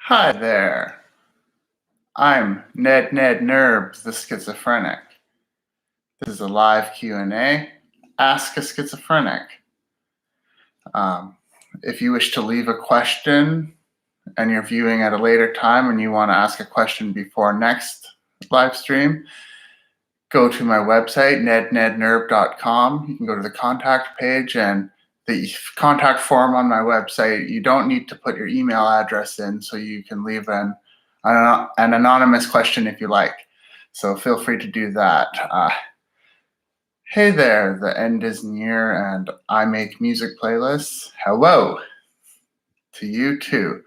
Hi there. I'm nednednerB, the Schizophrenic. This is a live Q&A. Ask a Schizophrenic. If you wish to leave a question and you're viewing at a later time and you want to ask a question before next live stream, go to my website, nednednerb.com. You can go to the contact page and the contact form on my website. You don't need to put your email address in, so you can leave an anonymous question if you like. So feel free to do that. Hey there, the end is near and I make music playlists. Hello to you too.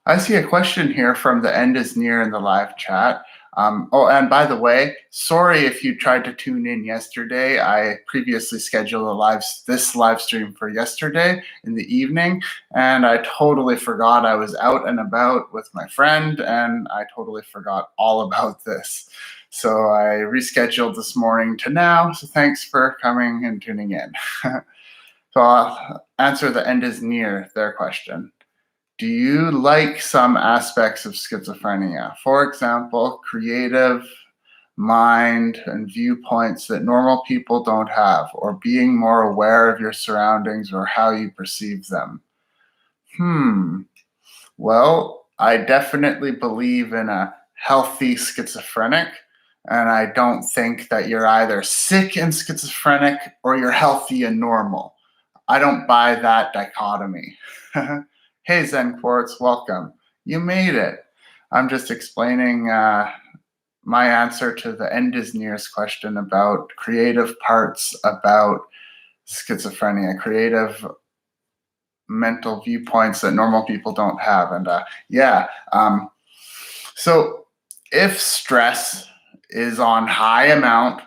I see a question here from the end is near in the live chat. And by the way, sorry if you tried to tune in yesterday. I previously scheduled this live stream for yesterday in the evening, and I totally forgot. I was out and about with my friend, and I totally forgot all about this. So I rescheduled this morning to now, so thanks for coming and tuning in. So I'll answer the end is near, their question. Do you like some aspects of schizophrenia? For example, creative mind and viewpoints that normal people don't have, or being more aware of your surroundings or how you perceive them? Well, I definitely believe in a healthy schizophrenic, and I don't think that you're either sick and schizophrenic or you're healthy and normal. I don't buy that dichotomy. Hey, Zen Quartz, welcome. You made it. I'm just explaining my answer to the end is nearest question about creative parts about schizophrenia, creative mental viewpoints that normal people don't have. And so if stress is on high amount,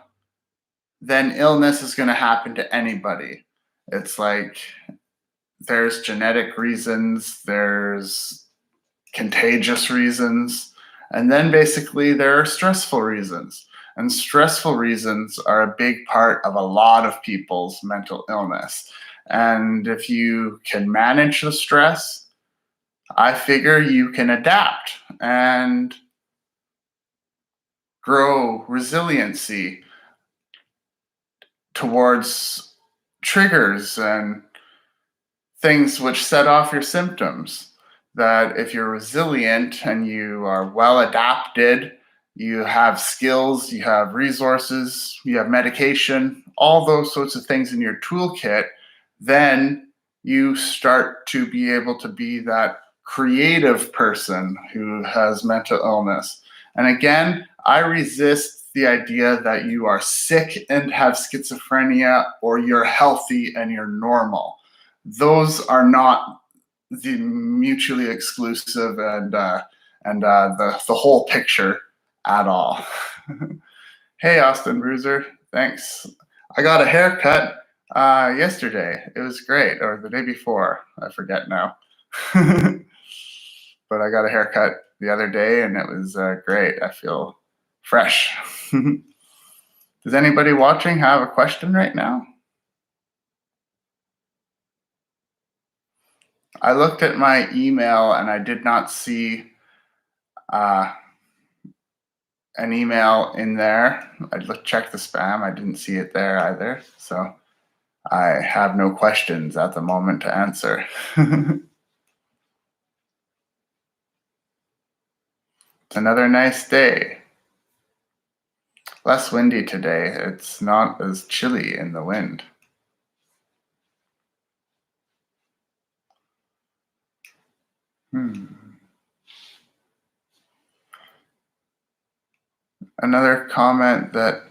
then illness is going to happen to anybody. It's like there's genetic reasons, there's contagious reasons, and then basically there are stressful reasons. And stressful reasons are a big part of a lot of people's mental illness. And if you can manage the stress, I figure you can adapt and grow resiliency towards triggers and things which set off your symptoms. That if you're resilient and you are well adapted, you have skills, you have resources, you have medication, all those sorts of things in your toolkit, then you start to be able to be that creative person who has mental illness. And again, I resist the idea that you are sick and have schizophrenia or you're healthy and you're normal. Those are not the mutually exclusive and the whole picture at all. Hey, Austin Bruiser, thanks. I got a haircut yesterday. It was great, or the day before. I forget now. But I got a haircut the other day, and it was great. I feel fresh. Does anybody watching have a question right now? I looked at my email and I did not see an email in there. I checked the spam. I didn't see it there either. So I have no questions at the moment to answer. It's another nice day. Less windy today. It's not as chilly in the wind. Another comment that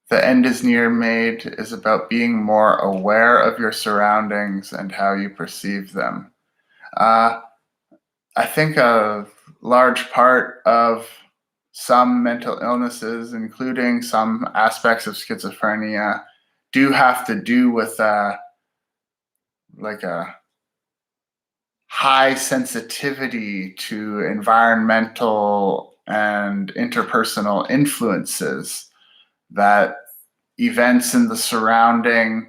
the end is near made is about being more aware of your surroundings and how you perceive them. I think a large part of some mental illnesses, including some aspects of schizophrenia, do have to do with like a high sensitivity to environmental and interpersonal influences, that events in the surrounding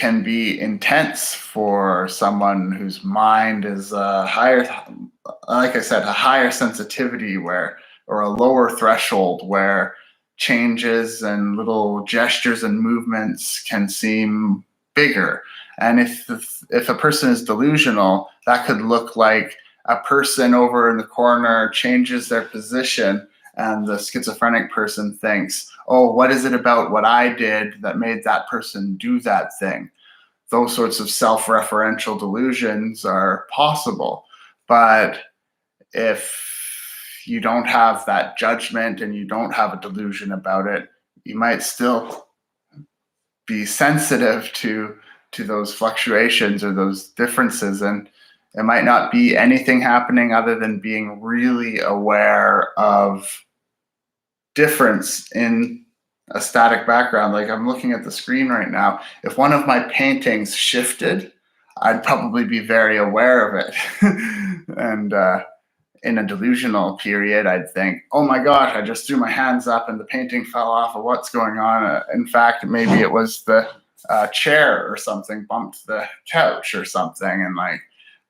can be intense for someone whose mind is higher, like I said, a higher sensitivity or a lower threshold where changes and little gestures and movements can seem bigger. And if a person is delusional, that could look like a person over in the corner changes their position, and the schizophrenic person thinks, oh, what is it about what I did that made that person do that thing? Those sorts of self-referential delusions are possible. But if you don't have that judgment and you don't have a delusion about it, you might still be sensitive to those fluctuations or those differences, and it might not be anything happening other than being really aware of difference in a static background. Like, I'm looking at the screen right now. If one of my paintings shifted, I'd probably be very aware of it. And in a delusional period, I'd think, oh my gosh, I just threw my hands up and the painting fell off, or what's going on? In fact, maybe it was the chair or something bumped the couch or something. And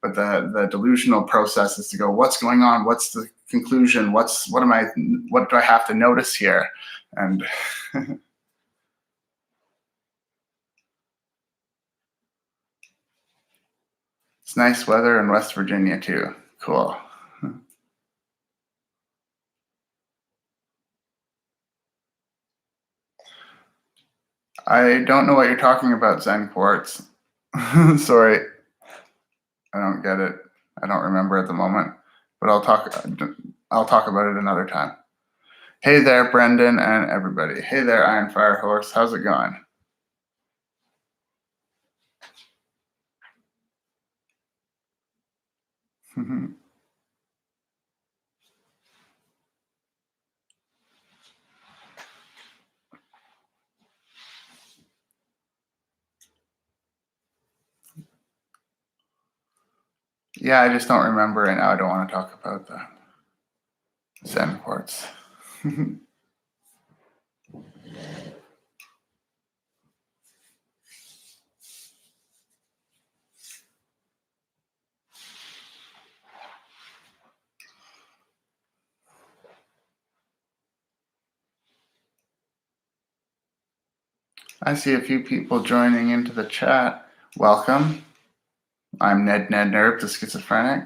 but the delusional process is to go, what's going on? What's the conclusion? What do I have to notice here? And it's nice weather in West Virginia too. Cool. I don't know what you're talking about, Zen Quartz. Sorry, I don't get it. I don't remember at the moment, but I'll talk about it another time. Hey there, Brendan and everybody. Hey there, Iron Fire Horse. How's it going? Yeah, I just don't remember right now. I don't want to talk about the Zen Quartz. I see a few people joining into the chat. Welcome. I'm nednednerB, the Schizophrenic.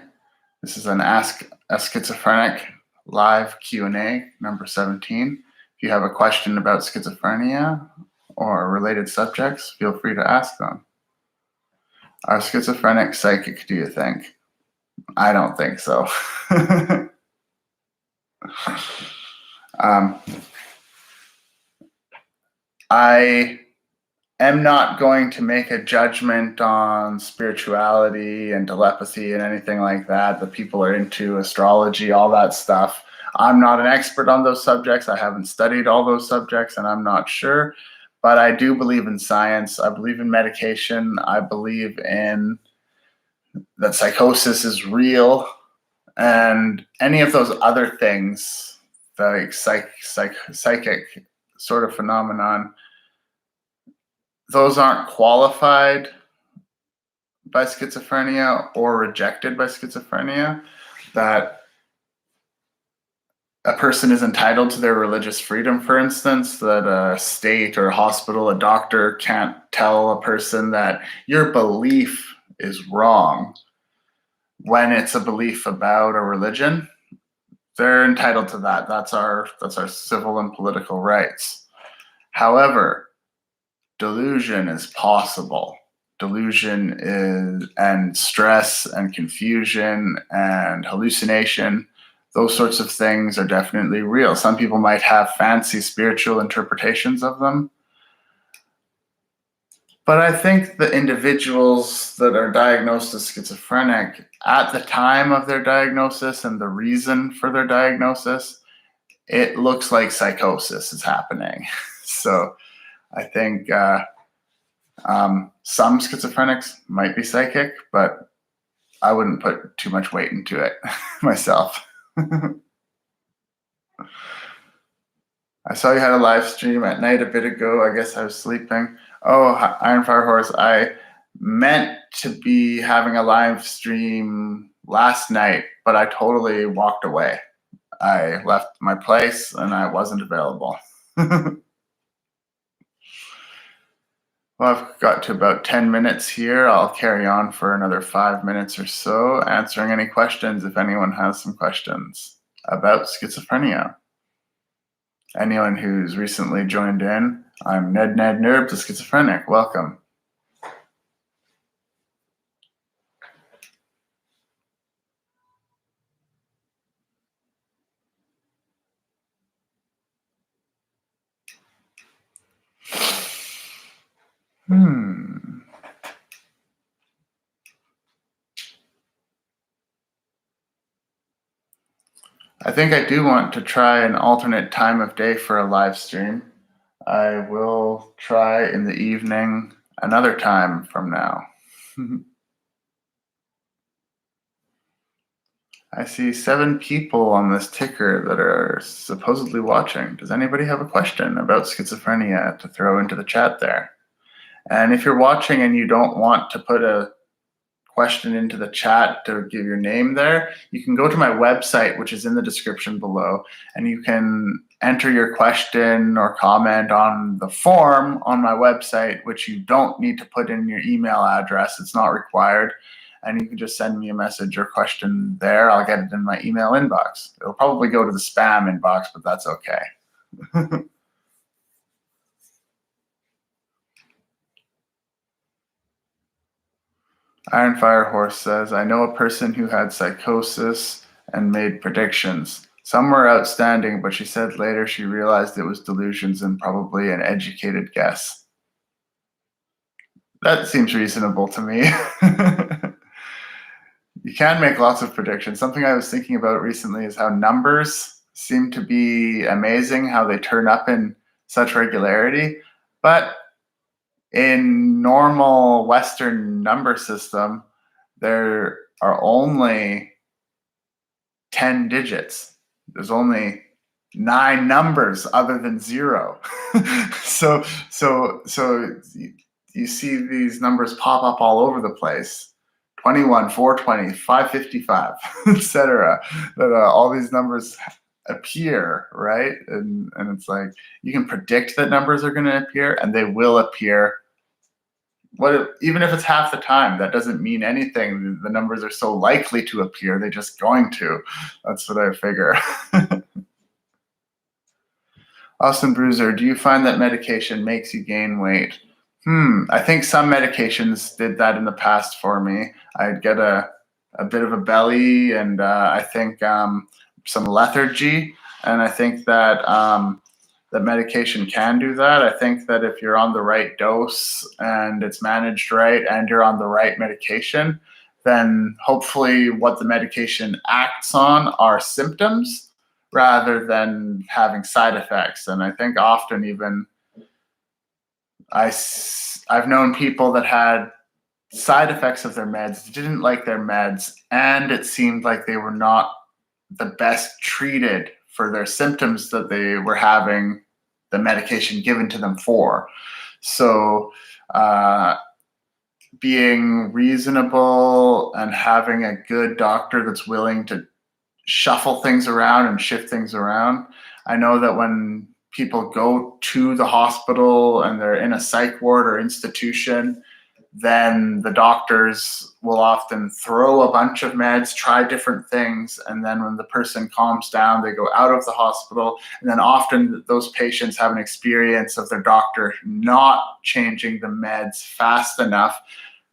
This is an Ask a Schizophrenic live Q&A, number 17. If you have a question about schizophrenia or related subjects, feel free to ask them. Are schizophrenics psychic, do you think? I don't think so. I am not going to make a judgment on spirituality and telepathy and anything like that. The people are into astrology, all that stuff. I'm not an expert on those subjects. I haven't studied all those subjects, and I'm not sure. But I do believe in science. I believe in medication. I believe in that psychosis is real. And any of those other things, the psychic sort of phenomenon, those aren't qualified by schizophrenia or rejected by schizophrenia. That a person is entitled to their religious freedom, for instance, that a state or a hospital, a doctor can't tell a person that your belief is wrong when it's a belief about a religion. They're entitled to that. That's our civil and political rights. However, delusion is possible. Delusion is, and stress and confusion and hallucination, those sorts of things are definitely real. Some people might have fancy spiritual interpretations of them. But I think the individuals that are diagnosed as schizophrenic at the time of their diagnosis and the reason for their diagnosis, it looks like psychosis is happening. So I think some schizophrenics might be psychic, but I wouldn't put too much weight into it myself. I saw you had a live stream at night a bit ago. I guess I was sleeping. Oh, Iron Fire Horse, I meant to be having a live stream last night, but I totally walked away. I left my place and I wasn't available. Well, I've got to about 10 minutes here. I'll carry on for another 5 minutes or so, answering any questions if anyone has some questions about schizophrenia. Anyone who's recently joined in, I'm nednednerB, the Schizophrenic. Welcome. I think I do want to try an alternate time of day for a live stream. I will try in the evening another time from now. I see 7 people on this ticker that are supposedly watching. Does anybody have a question about schizophrenia to throw into the chat there? And if you're watching and you don't want to put a question into the chat to give your name there, you can go to my website, which is in the description below, and you can enter your question or comment on the form on my website, which you don't need to put in your email address. It's not required. And you can just send me a message or question there. I'll get it in my email inbox. It'll probably go to the spam inbox, but that's okay. Iron Fire Horse says, I know a person who had psychosis and made predictions. Some were outstanding, but she said later she realized it was delusions and probably an educated guess. That seems reasonable to me. You can make lots of predictions. Something I was thinking about recently is how numbers seem to be amazing, how they turn up in such regularity. But in normal Western number system, there are only 10 digits. There's only 9 numbers other than 0. so you see these numbers pop up all over the place. 21, 420, 555, etc. That all these numbers appear, right? And it's like you can predict that numbers are going to appear, and they will appear. Even if it's half the time, that doesn't mean anything. The numbers are so likely to appear, they're just going to. That's what I figure. Austin Bruiser, do you find that medication makes you gain weight? I think some medications did that in the past for me. I'd get a bit of a belly, and I think some lethargy, and I think that that medication can do that. I think that if you're on the right dose and it's managed right and you're on the right medication, then hopefully what the medication acts on are symptoms rather than having side effects. And I think often even I've known people that had side effects of their meds, didn't like their meds, and it seemed like they were not the best treated for their symptoms that they were having the medication given to them for. So being reasonable and having a good doctor that's willing to shuffle things around and shift things around. I know that when people go to the hospital and they're in a psych ward or institution, then the doctors will often throw a bunch of meds, try different things, and then when the person calms down, they go out of the hospital. And then often those patients have an experience of their doctor not changing the meds fast enough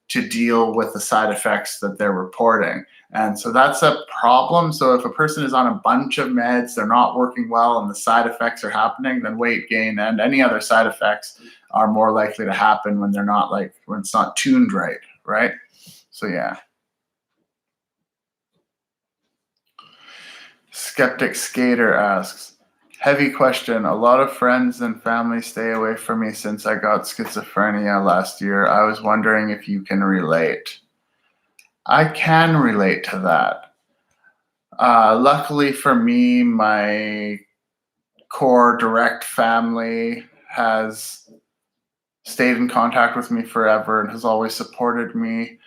to deal with the side effects that they're reporting. And so that's a problem. So if a person is on a bunch of meds, they're not working well, and the side effects are happening, then weight gain and any other side effects are more likely to happen when they're not when it's not tuned right, right? So yeah. Skeptic Skater asks, heavy question. A lot of friends and family stay away from me since I got schizophrenia last year. I was wondering if you can relate. I can relate to that. Luckily for me, my core direct family has stayed in contact with me forever and has always supported me.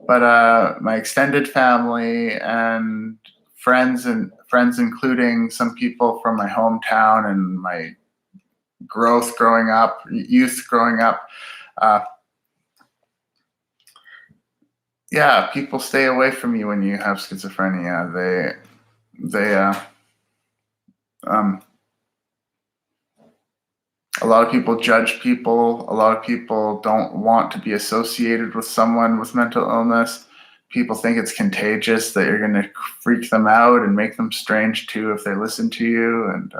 But my extended family and friends, including some people from my hometown and my youth growing up, yeah, people stay away from you when you have schizophrenia. A lot of people judge people. A lot of people don't want to be associated with someone with mental illness. People think it's contagious, that you're going to freak them out and make them strange too if they listen to you. And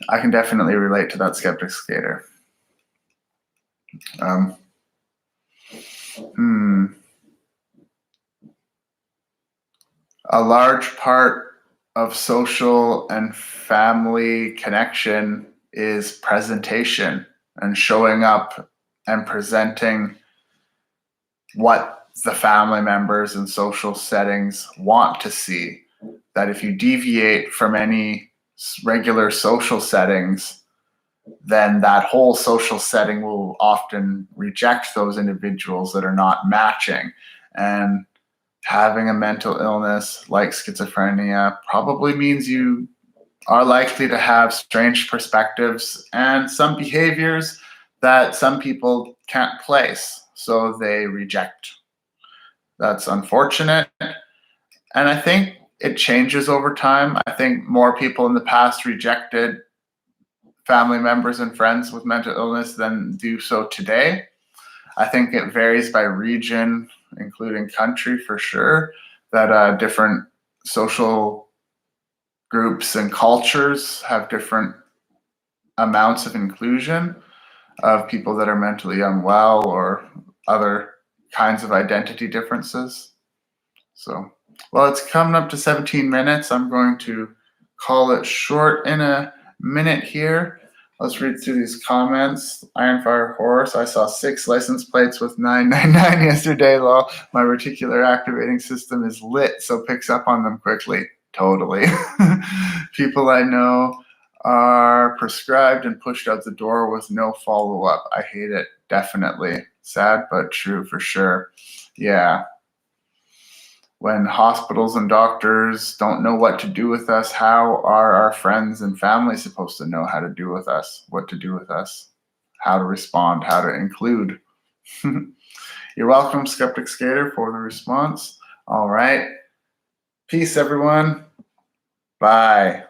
I can definitely relate to that, Skeptic Skater. A large part of social and family connection is presentation and showing up and presenting what the family members in social settings want to see. That if you deviate from any regular social settings, then that whole social setting will often reject those individuals that are not matching. And having a mental illness like schizophrenia probably means you are likely to have strange perspectives and some behaviors that some people can't place, so they reject. That's unfortunate. And I think it changes over time. I think more people in the past rejected family members and friends with mental illness than do so today. I think it varies by region, including country for sure, that different social groups and cultures have different amounts of inclusion of people that are mentally unwell or other kinds of identity differences. So, well, it's coming up to 17 minutes. I'm going to call it short in a minute here. Let's read through these comments. Ironfire Horse, I saw 6 license plates with 999 yesterday. Lol. My reticular activating system is lit, so picks up on them quickly. Totally. People I know are prescribed and pushed out the door with no follow-up. I hate it, definitely. Sad, but true for sure. Yeah. When hospitals and doctors don't know what to do with us, how are our friends and family supposed to know how to do with us, what to do with us, how to respond, how to include? You're welcome, Skeptic Skater, for the response. All right. Peace, everyone. Bye.